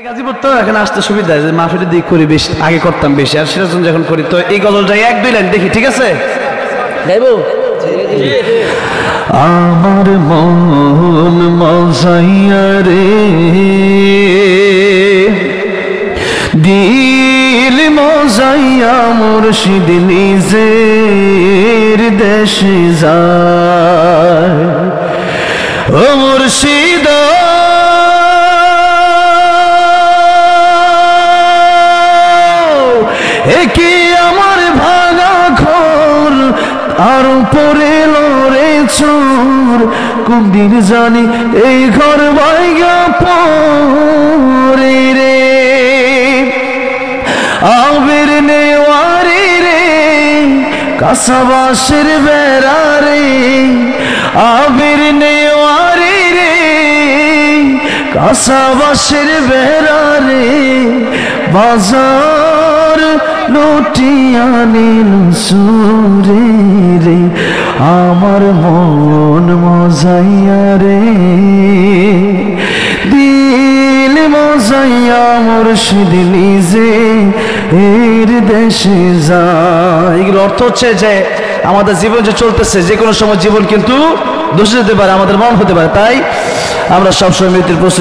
গাজীপুর তো এখন আসতে সুবিধা যে মাহফিলের দিক করি বেশি, আগে করতাম বেশি, আর সিরাজগঞ্জ যখন করি তো এই গজলটাই এক দুই লাইন দেখি, ঠিক আছে গাইবো? আমার মন মজাইয়া রে, দিল মজাইয়া মুর্শিদ নিজের দেশে যায়। ও মুর্শিদ একি আমার ভাঙা ঘর আর পরে লড়ে চোর, কোন দিন জানি এই ঘর ভাঙা পরে রে। আবির নেওয়ারি রে কাসাবাসের বেড়া রে, আবির নেওয়ারি রে কাসাবাসের বেড়া রে, বাজার লুটিয়া নিল সুরে রে। আমার মন মজাইয়া রে, দিল মজাইয়া মুর্শিদ নিজে এর দেশে যায়। এগুলো অর্থ হচ্ছে যে আমাদের জীবন যে চলতেছে, যে কোনো সময় জীবন কিন্তু দোষে যেতে পারে, আমাদের মন হতে পারে, তাই আমরা সবসময় মৃত্যুর